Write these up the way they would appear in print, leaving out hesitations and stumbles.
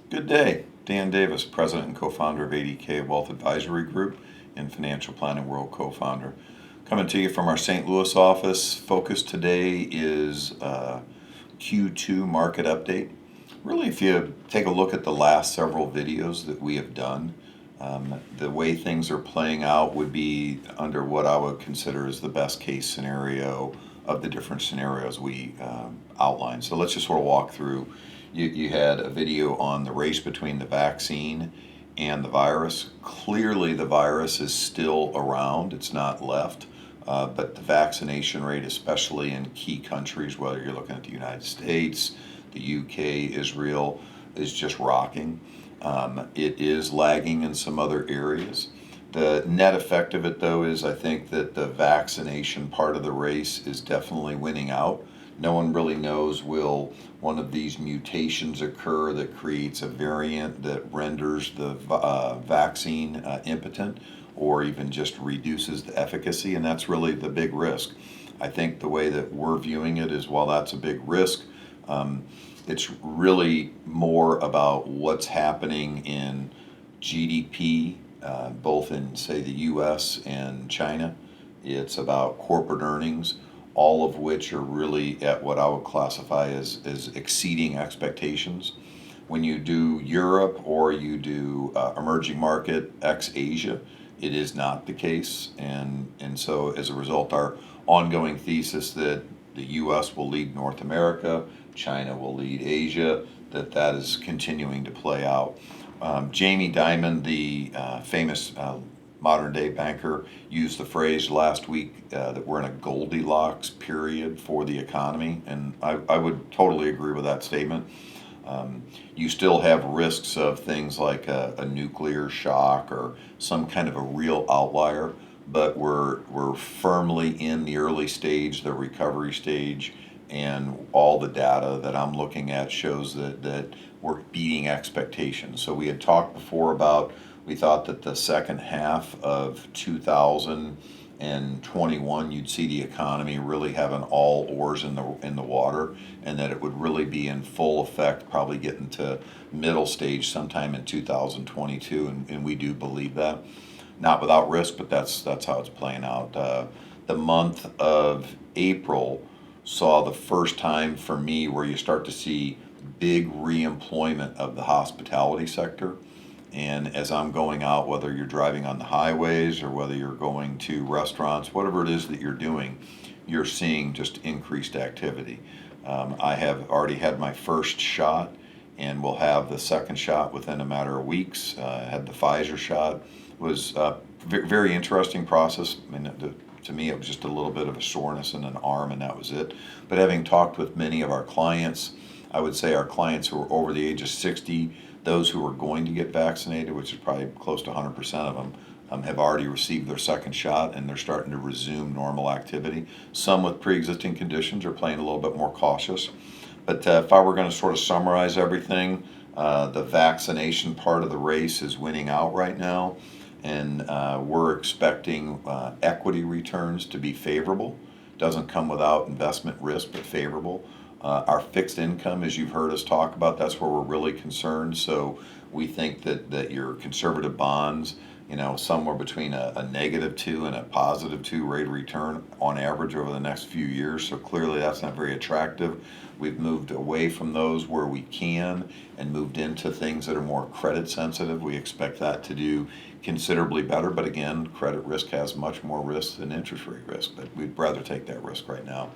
Good day. Dan Davis, President and co-founder of ADK Wealth Advisory Group and Financial Planning World co-founder. Coming to you from our St. Louis office. Focus today is Q2 market update. Really, if you take a look at the last several videos that we have done, the way things are playing out would be under what I would consider as the best case scenario of the different scenarios we outlined. So let's just sort of walk through. You had a video on the race between the vaccine and the virus. Clearly, the virus is still around, it's not left. But the vaccination rate, especially in key countries, whether you're looking at the United States, the UK, Israel, is just rocking. It is lagging in some other areas. The net effect of it, though, is I think that the vaccination part of the race is definitely winning out. No one really knows, will one of these mutations occur that creates a variant that renders the vaccine impotent, or even just reduces the efficacy, and that's really the big risk. I think the way that we're viewing it is, while that's a big risk, it's really more about what's happening in GDP, both in, say, the US and China. It's about corporate earnings, all of which are really at what I would classify as exceeding expectations. When you do Europe or you do emerging market ex-Asia, it is not the case. And so as a result, our ongoing thesis that the US will lead North America, China will lead Asia, that is continuing to play out. Jamie Dimon, the famous modern day banker, used the phrase last week that we're in a Goldilocks period for the economy, and I would totally agree with that statement. You still have risks of things like a nuclear shock or some kind of a real outlier, but we're firmly in the early stage, the recovery stage, and all the data that I'm looking at shows that we're beating expectations. So we had talked before about, we thought that the second half of 2021 you'd see the economy really having all oars in the water, and that it would really be in full effect, probably getting to middle stage sometime in 2022, and we do believe that. Not without risk, but that's how it's playing out. The month of April saw the first time for me where you start to see big reemployment of the hospitality sector. And as I'm going out, whether you're driving on the highways or whether you're going to restaurants, whatever it is that you're doing, you're seeing just increased activity. I have already had my first shot and will have the second shot within a matter of weeks. I had the Pfizer shot. It was a very interesting process. I mean, to me, it was just a little bit of a soreness in an arm, and that was it. But having talked with many of our clients, I would say our clients who are over the age of 60, those who are going to get vaccinated, which is probably close to 100% of them, have already received their second shot, and they're starting to resume normal activity. Some with pre-existing conditions are playing a little bit more cautious. But if I were going to sort of summarize everything, the vaccination part of the race is winning out right now, and we're expecting equity returns to be favorable. Doesn't come without investment risk, but favorable. Our fixed income, as you've heard us talk about, that's where we're really concerned. So we think that your conservative bonds, somewhere between a -2 and a +2 rate of return on average over the next few years. So clearly that's not very attractive. We've moved away from those where we can and moved into things that are more credit sensitive. We expect that to do considerably better. But again, credit risk has much more risk than interest rate risk, but we'd rather take that risk right now.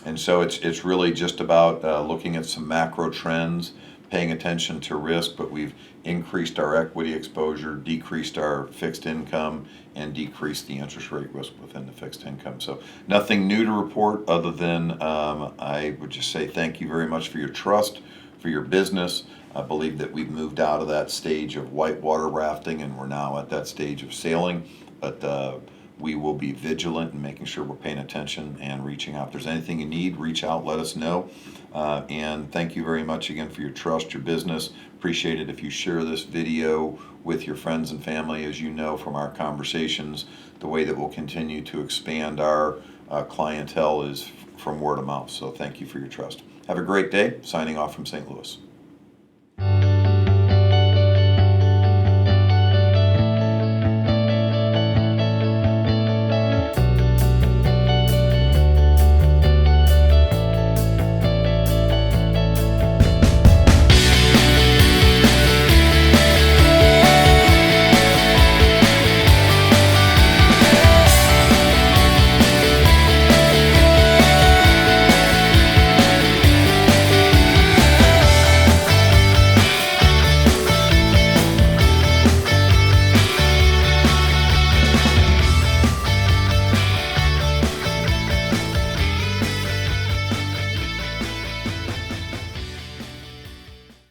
And so it's really just about looking at some macro trends, paying attention to risk, but we've increased our equity exposure, decreased our fixed income, and decreased the interest rate risk within the fixed income. So nothing new to report other than I would just say thank you very much for your trust, for your business. I believe that we've moved out of that stage of whitewater rafting and we're now at that stage of sailing. But we will be vigilant in making sure we're paying attention and reaching out. If there's anything you need, reach out, let us know. And thank you very much again for your trust, your business. Appreciate it if you share this video with your friends and family. As you know from our conversations, the way that we'll continue to expand our clientele is from word of mouth. So thank you for your trust. Have a great day. Signing off from St. Louis.